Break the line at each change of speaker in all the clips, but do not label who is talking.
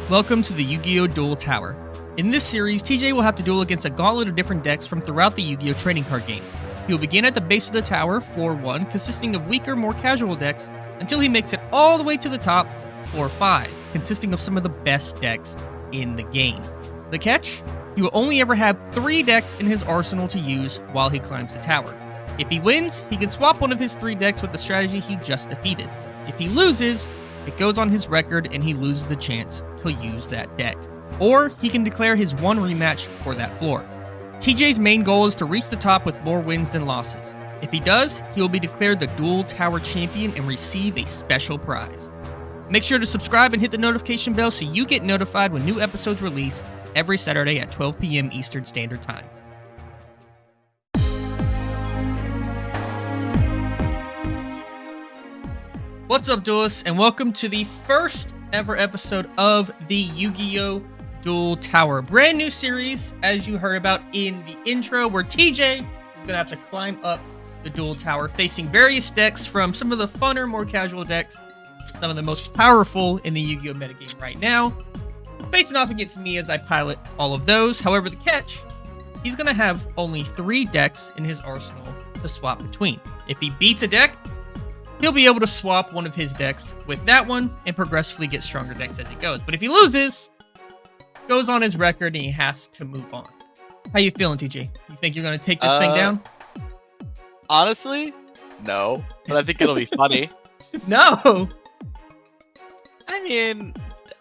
Welcome to the Yu-Gi-Oh! Duel Tower. In this series, TJ will have to duel against a gauntlet of different decks from throughout the Yu-Gi-Oh! Trading card game. He will begin at the base of the tower, floor 1, consisting of weaker, more casual decks, until he makes it all the way to the top, floor 5, consisting of some of the best decks in the game. The catch? He will only ever have 3 decks in his arsenal to use while he climbs the tower. If he wins, he can swap one of his 3 decks with the strategy he just defeated. If he loses, it goes on his record and he loses the chance to use that deck. Or he can declare his one rematch for that floor. TJ's main goal is to reach the top with more wins than losses. If he does, he will be declared the Duel Tower champion and receive a special prize. Make sure to subscribe and hit the notification bell so you get notified when new episodes release every Saturday at 12 p.m. Eastern Standard Time. What's up, duelists, and welcome to the first ever episode of the Yu-Gi-Oh! Duel Tower. Brand new series, as you heard about in the intro, where TJ is going to have to climb up the Duel Tower, facing various decks from some of the funner, more casual decks, some of the most powerful in the Yu-Gi-Oh! Metagame right now, facing off against me as I pilot all of those. However, the catch, he's going to have only 3 decks in his arsenal to swap between. If he beats a deck, he'll be able to swap one of his decks with that one and progressively get stronger decks as he goes. But if he loses, goes on his record and he has to move on. How you feeling, TJ? You think you're going to take this thing down?
Honestly, no. But I think it'll be funny.
No!
I mean,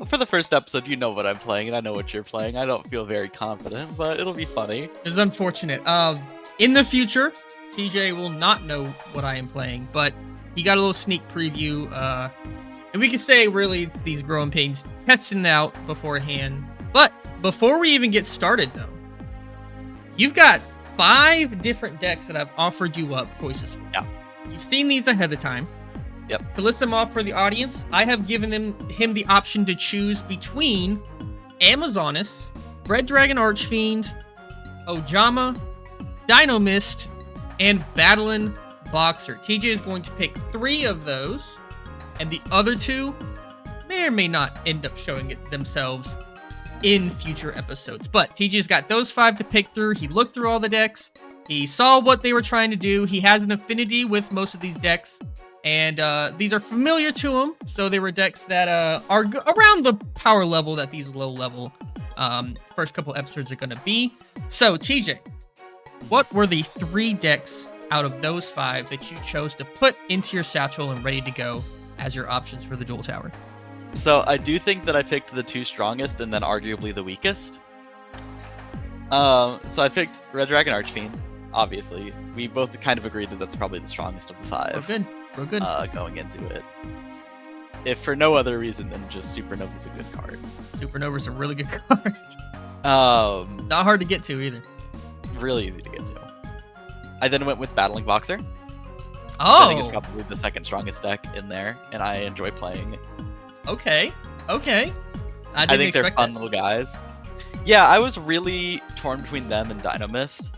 for the first episode, you know what I'm playing and I know what you're playing. I don't feel very confident, but it'll be funny.
It's unfortunate. In the future, TJ will not know what I am playing, but he got a little sneak preview, and we can say, really, these growing pains testing it out beforehand. But before we even get started, though, you've got 5 different decks that I've offered you up choices for.
Yeah.
You've seen these ahead of time.
Yep.
To list them off for the audience, I have given him the option to choose between Amazonas, Red Dragon Archfiend, Ojama, Dino Mist, and Battling Boxer. TJ is going to pick 3 of those, and the other 2 may or may not end up showing it themselves in future episodes. But TJ's got those 5 to pick through. He looked through all the decks. He saw what they were trying to do. He has an affinity with most of these decks, and these are familiar to him. So they were decks that are around the power level that these low level first couple episodes are going to be. So TJ, what were the 3 decks out of those 5 that you chose to put into your satchel and ready to go as your options for the Duel Tower?
So I do think that I picked the 2 strongest and then arguably the weakest. So I picked Red Dragon Archfiend, obviously. We both kind of agreed that that's probably the strongest of the 5.
We're good.
Going into it. If for no other reason than just Supernova's a good card.
Supernova's a really good card. Not hard to get to either.
Really easy to get to. I then went with Battling Boxer.
Oh!
I think it's probably the 2nd strongest deck in there, and I enjoy playing.
Okay. I
think they're fun little guys. Yeah, I was really torn between them and Dino Mist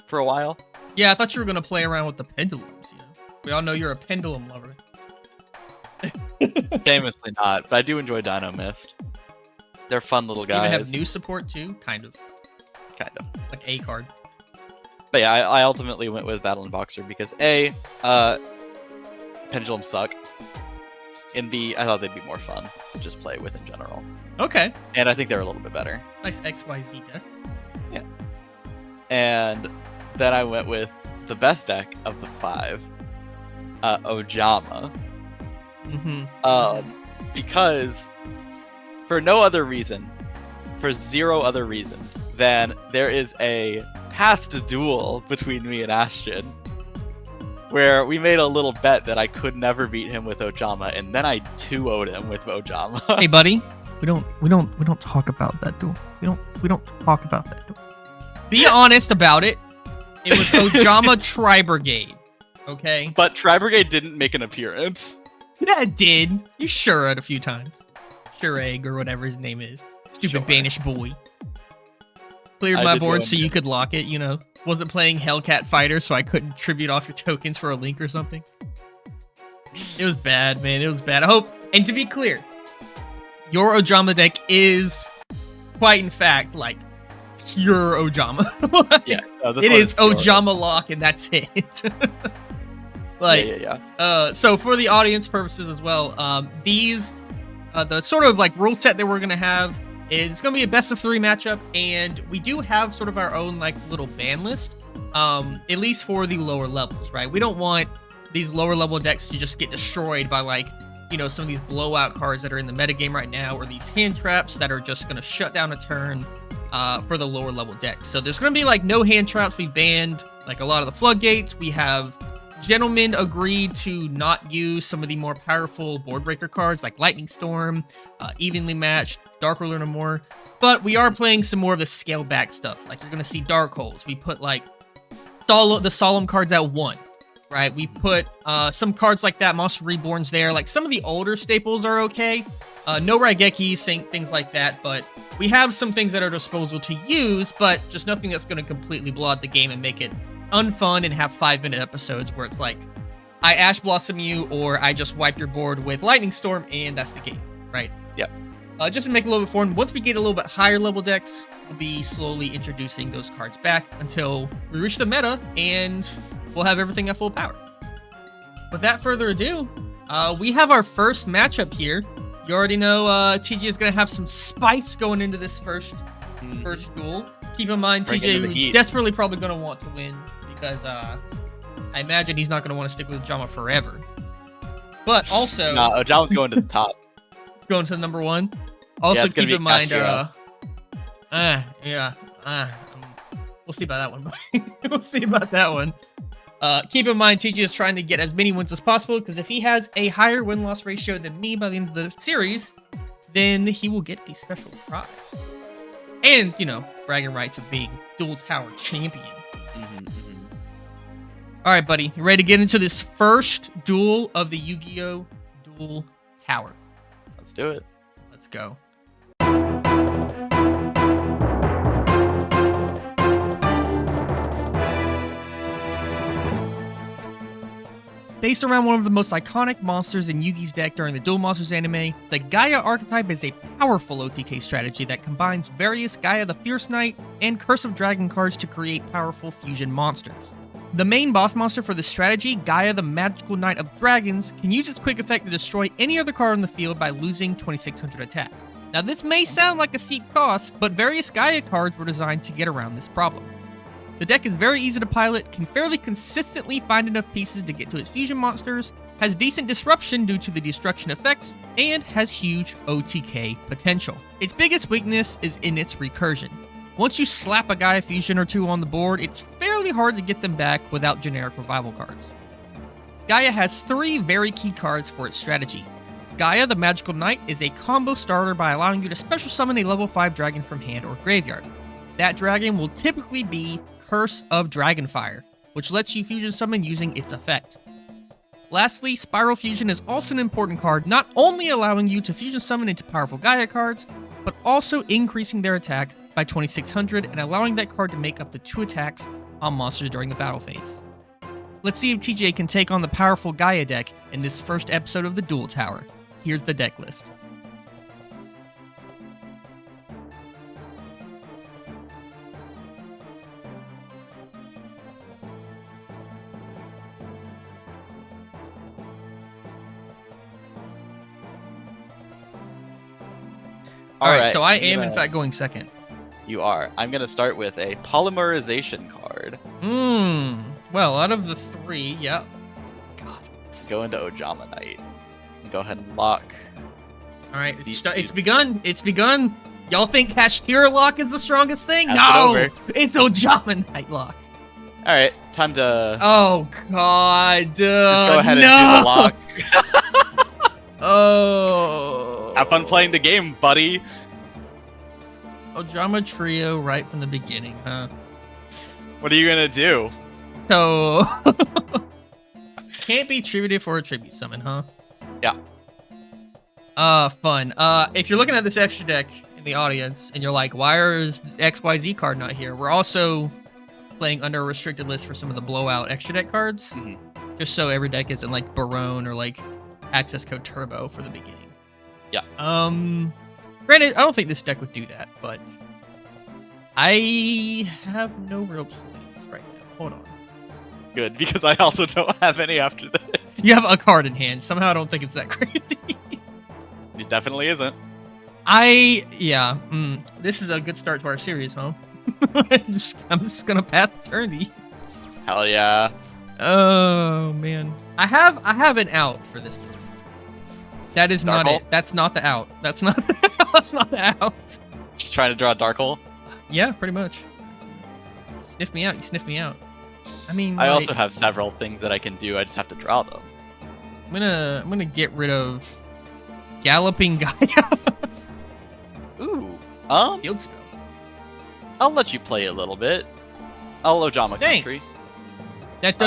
for a while.
Yeah, I thought you were going to play around with the pendulums, you know? We all know you're a pendulum lover.
Famously not, but I do enjoy Dino Mist. They're fun little guys.
You even have new support too? Kind of. Like a card.
But yeah, I ultimately went with Battling Boxer because A, pendulums suck, and B, I thought they'd be more fun to just play with in general.
Okay.
And I think they're a little bit better.
Nice XYZ deck.
Yeah. And then I went with the best deck of the 5, Ojama. Because for no other reason, for 0 other reasons, than there is a past duel between me and Ashton, where we made a little bet that I could never beat him with Ojama, and then I 2-0'd him with Ojama.
Hey, buddy, we don't talk about that duel. We don't talk about that duel. Be honest about it. It was Ojama Tri-Brigade, okay?
But Tri-Brigade didn't make an appearance.
Yeah, it did. You sure it a few times. Sure egg or whatever his name is. Stupid Banish boy. Cleared my board so you could lock it, you know. Wasn't playing Hellcat Fighter, so I couldn't tribute off your tokens for a link or something. It was bad, man. It was bad. I hope, and to be clear, your Ojama deck is quite, in fact, like pure Ojama.
Yeah,
it is Ojama lock, and that's it. Like, so for the audience purposes as well, the sort of like rule set that we're gonna have is it's gonna be a best of 3 matchup, and we do have sort of our own like little ban list, at least for the lower levels, right? We don't want these lower level decks to just get destroyed by like, you know, some of these blowout cards that are in the metagame right now, or these hand traps that are just gonna shut down a turn for the lower level decks. So there's gonna be like no hand traps. We banned like a lot of the floodgates. We have gentlemen agreed to not use some of the more powerful board breaker cards like Lightning Storm, Evenly Matched, Dark Ruler, and more. But we are playing some more of the scaled back stuff. Like you're gonna see Dark Holes. We put like the Solemn cards at 1, right? We put some cards like that, Monster Reborns there. Like some of the older staples are okay. No Raigekis, things like that. But we have some things at our disposal to use, but just nothing that's gonna completely blow out the game and make it unfun and have 5-minute episodes where it's like, I Ash Blossom you, or I just wipe your board with Lightning Storm, and that's the game, right?
Yep.
Just to make it a little bit fun, once we get a little bit higher level decks, we'll be slowly introducing those cards back until we reach the meta, and we'll have everything at full power. Without further ado, we have our first matchup here. You already know TJ is going to have some spice going into this first duel. Keep in mind, TJ is desperately probably going to want to win, because I imagine he's not going to want to stick with Ojama forever. But also...
Nah, Ojama's going to the top.
Going to the number 1. Also, keep in mind... we'll see about that one. We'll see about that one. Keep in mind, TJ is trying to get as many wins as possible, because if he has a higher win-loss ratio than me by the end of the series, then he will get a special prize. And, you know, bragging rights of being Duel Tower champion. All right, buddy. You ready to get into this first duel of the Yu-Gi-Oh! Duel Tower?
Let's do it.
Let's go. Based around one of the most iconic monsters in Yugi's deck during the Duel Monsters anime, the Gaia archetype is a powerful OTK strategy that combines various Gaia the Fierce Knight and Curse of Dragon cards to create powerful fusion monsters. The main boss monster for this strategy, Gaia the Magical Knight of Dragons, can use its quick effect to destroy any other card on the field by losing 2600 attack. Now this may sound like a steep cost, but various Gaia cards were designed to get around this problem. The deck is very easy to pilot, can fairly consistently find enough pieces to get to its fusion monsters, has decent disruption due to the destruction effects, and has huge OTK potential. Its biggest weakness is in its recursion. Once you slap a Gaia fusion or 2 on the board, it's fairly hard to get them back without generic revival cards. Gaia has 3 very key cards for its strategy. Gaia the Magical Knight is a combo starter by allowing you to special summon a level 5 dragon from hand or graveyard. That dragon will typically be Curse of Dragonfire, which lets you fusion summon using its effect. Lastly, Spiral Fusion is also an important card, not only allowing you to fusion summon into powerful Gaia cards, but also increasing their attack by 2600 and allowing that card to make up to 2 attacks on monsters during the battle phase. Let's see if TJ can take on the powerful Gaia deck in this first episode of the Duel Tower. Here's the deck list. Alright, so I am in fact going second.
You are. I'm going to start with a polymerization card.
Well, out of the 3, yeah.
God. Go into Ojama Knight. Go ahead and lock.
Alright, it's begun. It's begun. Y'all think Hashtira lock is the strongest thing?
No!
It's Ojama Knight lock.
Alright, time to...
Oh, God.
Just go ahead and do the lock.
Oh.
Have fun playing the game, buddy.
Ojama Trio right from the beginning, huh?
What are you gonna do?
So... Can't be tributed for a tribute summon, huh?
Yeah.
Fun. If you're looking at this extra deck in the audience, and you're like, why is XYZ card not here? We're also playing under a restricted list for some of the blowout extra deck cards. Just so every deck isn't like Barone or like Access Code Turbo for the beginning. Granted, I don't think this deck would do that, but I have no real plans right now. Hold on.
Good, because I also don't have any after this.
You have a card in hand. Somehow I don't think it's that crazy.
It definitely isn't.
This is a good start to our series, huh? I'm just gonna pass the turn to you.
Hell yeah.
Oh man, I have an out for this. That is
Dark
not
hole?
it. That's not the out. That's not the out.
Just trying to draw a dark hole.
Yeah, pretty much. Sniff me out. You sniff me out. I mean,
I also have several things that I can do. I just have to draw them.
I'm gonna get rid of Galloping Gaia.
Ooh.
Field spell.
I'll let you play a little bit. I'll Ojama
Thanks.
Country.
That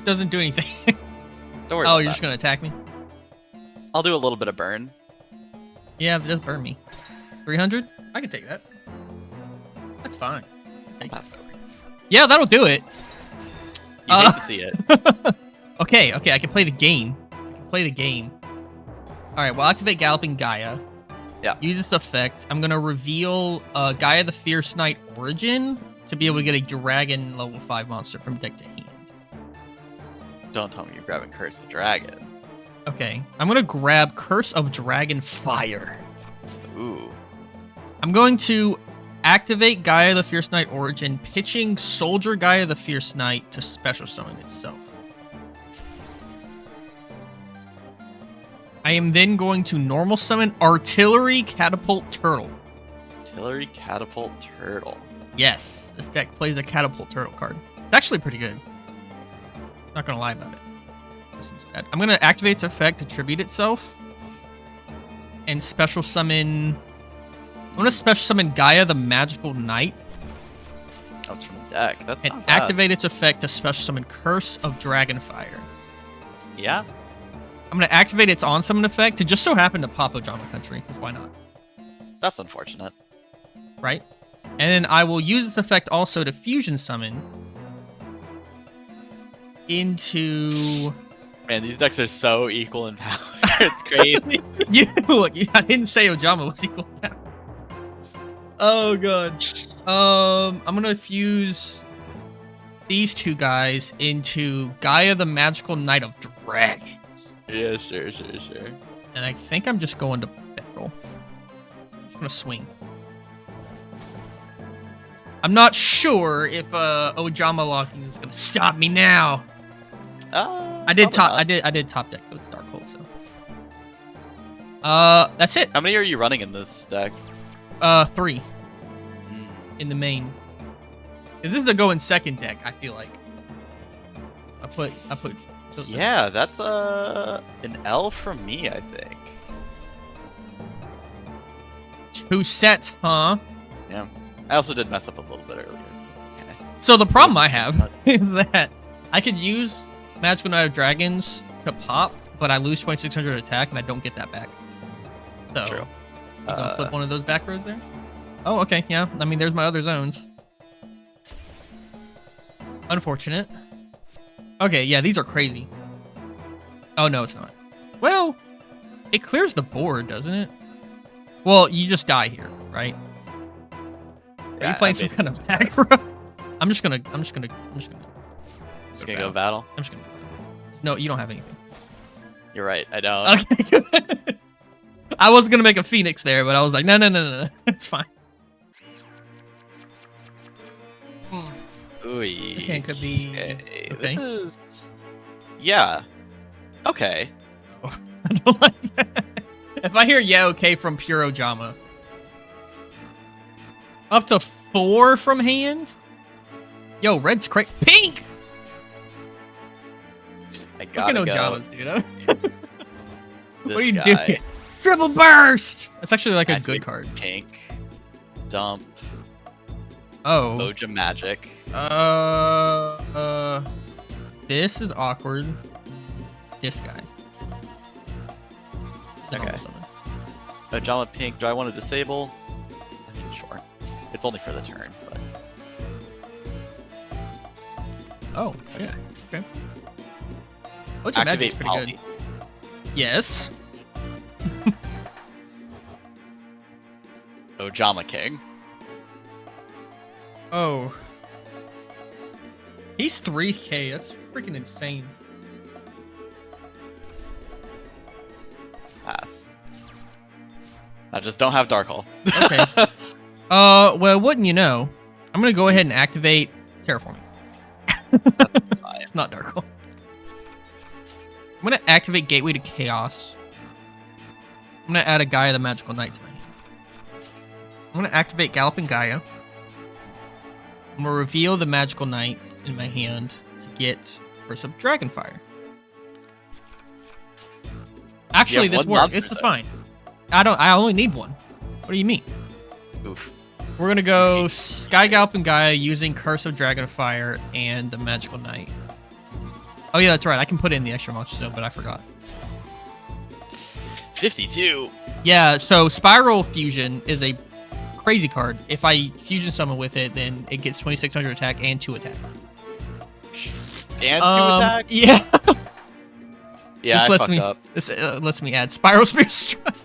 doesn't do anything.
Don't worry
Oh,
about
you're
that.
just gonna attack me?
I'll do a little bit of burn.
Yeah, just burn me. 300? I can take that. That's fine.
I'll pass it over.
Yeah, that'll do it.
You hate to see it.
Okay, I can play the game. Alright, we'll activate Galloping Gaia.
Yeah.
Use this effect. I'm gonna reveal Gaia the Fierce Knight Origin to be able to get a dragon level 5 monster from deck to hand.
Don't tell me you're grabbing Curse of Dragon.
Okay, I'm gonna grab Curse of Dragon Fire.
Ooh.
I'm going to activate Gaia the Fierce Knight Origin, pitching Soldier Gaia the Fierce Knight to special summon itself. I am then going to normal summon Artillery Catapult Turtle.
Artillery Catapult Turtle.
Yes, this deck plays a Catapult Turtle card. It's actually pretty good. Not gonna lie about it. This is bad. I'm gonna activate its effect to tribute itself. And special summon... I'm gonna special summon Gaia the Magical Knight.
Oh, it's from the deck. That's
And
not bad.
activate its effect to special summon Curse of Dragonfire.
Yeah.
I'm gonna activate its on summon effect to just so happen to pop Ojama Country, because why not?
That's unfortunate.
Right? And then I will use this effect also to fusion summon into...
Man, these decks are so equal in power. It's crazy.
Look, I didn't say Ojama was equal power. Oh god. I'm gonna fuse these two guys into Gaia the Magical Knight of Dragon.
Yeah, sure.
And I think I'm just going to battle. I'm just gonna swing. I'm not sure if Ojama locking is gonna stop me now. I did top deck with Dark Hole, so. That's it.
How many are you running in this deck?
3 in the main. This is the go in second deck, I feel like. I put
Yeah, that's an L from me, I think.
2 sets, huh?
Yeah. I also did mess up a little bit earlier. It's okay.
So the problem I have is that I could use Magical Knight of Dragons to pop, but I lose 2600 attack and I don't get that back. So,
True.
You gonna flip one of those back rows there? Oh, okay, yeah. I mean, there's my other zones. Unfortunate. Okay, yeah, these are crazy. Oh, no, it's not. Well, it clears the board, doesn't it? Well, you just die here, right? Are you playing some kind of back row? I'm just gonna
Just gonna go battle.
I'm just gonna. No, you don't have anything.
You're right, I don't.
Okay, good. I was gonna make a Phoenix there, but I was like, no, it's fine.
Ooh,
This hand could be.
okay.
Okay.
This is... Yeah. Okay.
I don't like that. If I hear yeah, okay from pure Ojama. Up to 4 from hand? Yo, red's crazy. Pink!
I
Look
gotta
at
go.
Ojamas, dude.
This
What are you
guy.
doing? Triple burst! That's actually like a
Activate
good card.
Pink. Dump.
Oh.
Ojama Magic.
This is awkward. This guy. The normal
Okay.
summon.
Ojama Pink. Do I want to disable? Okay, sure. It's only for the turn, but...
Oh, shit. Okay. Ojama Magic's
Activate
pretty
Poly.
good. Yes.
Ojama King.
Oh. He's 3K. That's freaking insane.
Pass. I just don't have Dark Hole.
Okay. Well, wouldn't you know? I'm gonna go ahead and activate Terraforming.
That's fine.
It's not Dark Hole. I'm gonna activate Gateway to Chaos. I'm gonna add a Gaia the Magical Knight to my hand. I'm gonna activate Galloping Gaia. I'm gonna reveal the Magical Knight in my hand to get Curse of Dragonfire. Actually, this works. It's fine. I only need one. What do you mean?
Oof.
We're gonna go Sky Galloping Gaia using Curse of Dragonfire and the Magical Knight. Oh yeah, that's right. I can put in the extra monster zone, but I forgot.
52.
Yeah, so Spiral Fusion is a crazy card. If I fusion summon with it, then it gets 2600 attack and 2 attacks.
And 2 attack?
Yeah.
Yeah, I fucked up.
This lets me add Spiral Spear Strike.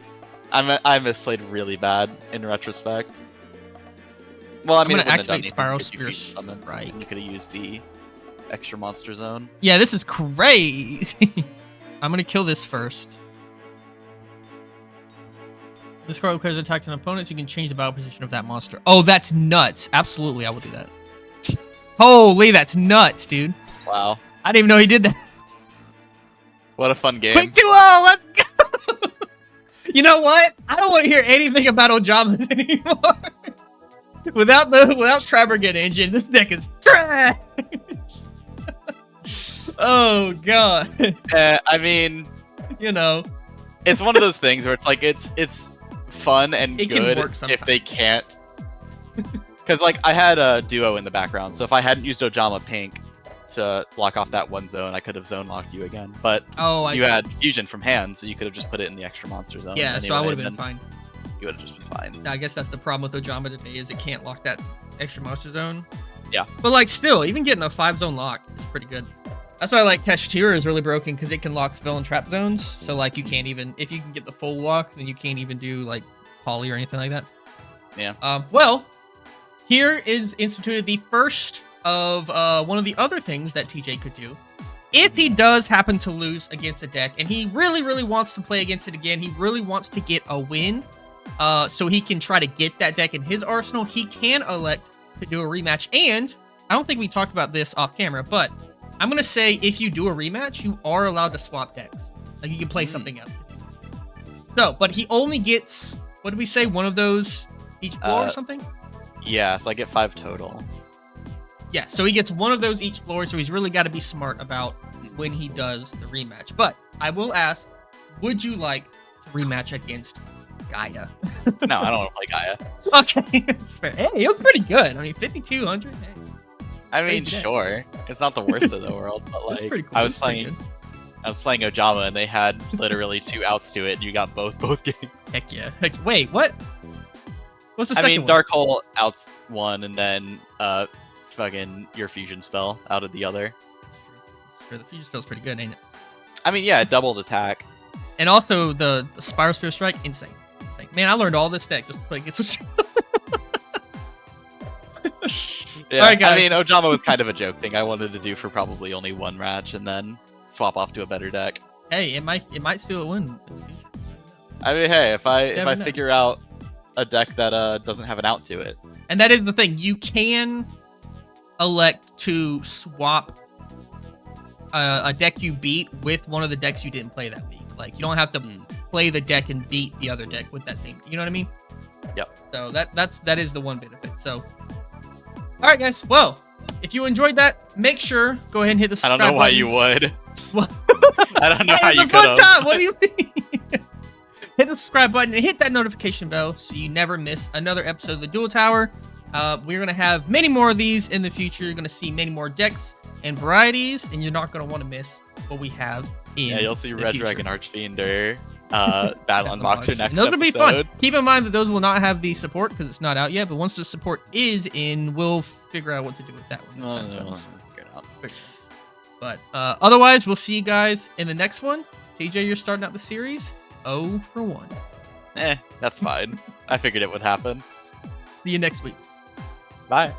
I misplayed really bad in retrospect. Well, I mean,
I'm gonna activate Spiral Spear
Strike. You could have used the extra monster zone.
Yeah, this is crazy. I'm gonna kill this first. This card requires attacks on opponents. You can change the battle position of that monster. Oh, that's nuts. Absolutely, I will do that. Holy, that's nuts, dude.
Wow.
I didn't even know he did that.
What a fun game.
Quick 2-0, let's go! You know what? I don't want to hear anything about Ojama anymore. Without Traberget engine, this deck is trash. Oh god.
I mean,
you know,
it's one of those things where it's like it's fun and
it
good if they can't. Because like I had a duo in the background, so if I hadn't used Ojama Pink to block off that one zone, I could have zone locked you again. But you had fusion from hand, so you could have just put it in the extra monster zone.
Yeah,
anyway,
so I would have been fine.
You would have just been fine.
I guess that's the problem with Ojama today, is it can't lock that extra monster zone.
Yeah.
But like still, even getting a 5-zone lock is pretty good. That's why I like Kashtira is really broken, because it can lock spell and trap zones. So like you can't even, if you can get the full lock, then you can't even do like poly or anything like that.
Yeah.
Well, here is instituted the first of one of the other things that TJ could do. If he does happen to lose against a deck, and he really, really wants to play against it again, he really wants to get a win, so he can try to get that deck in his arsenal, he can elect to do a rematch. And I don't think we talked about this off camera, but I'm going to say if you do a rematch, you are allowed to swap decks. Like, you can play something else. So, but he only gets, what did we say, one of those each floor or something?
Yeah, so I get 5 total.
Yeah, so he gets one of those each floor, so he's really got to be smart about when he does the rematch. But I will ask, would you like to rematch against Gaia?
No, I don't want to play Gaia.
Okay, that's fair. Hey, it was pretty good. I mean, 5,200. Hey.
I mean, sure. It's not the worst of the world, but like,
cool.
I was playing Ojama, and they had literally 2 outs to it, and you got both games.
Heck yeah. Wait, what? What's the second one?
Dark Hole outs one, and then fucking your fusion spell out of the other.
Sure, the fusion spell's pretty good, ain't it?
I mean, yeah, it doubled attack.
And also the Spiral Spear Strike, insane. Man, I learned all this deck just to play against some
Yeah,
all right, guys.
I mean, Ojama was kind of a joke thing I wanted to do for probably only one match, and then swap off to a better deck.
Hey, it might still win.
I mean, hey, if I figure out a deck that doesn't have an out to it.
And that is the thing. You can elect to swap a deck you beat with one of the decks you didn't play that week. Like, you don't have to play the deck and beat the other deck with that same. You know what I mean?
Yep.
So that is the one benefit. So, all right, guys. Well, if you enjoyed that, make sure go ahead and hit the subscribe
I don't know why
button.
you would.
Well,
I don't know how you could have.
Time. What do you mean? Hit the subscribe button and hit that notification bell so you never miss another episode of the Duel Tower. We're going to have many more of these in the future. You're going to see many more decks and varieties, and you're not going to want to miss what we have in
Yeah, you'll see Red
future.
Dragon Archfiender, Battle Unboxer next
Those will be
episode.
fun. Keep in mind that those will not have the support because it's not out yet, but once the support is in, we'll figure out what to do with that one.
No, figure it out.
But otherwise, we'll see you guys in the next one. TJ, you're starting out the series 0 for 1.
That's fine. I figured it would happen.
See you next week.
Bye.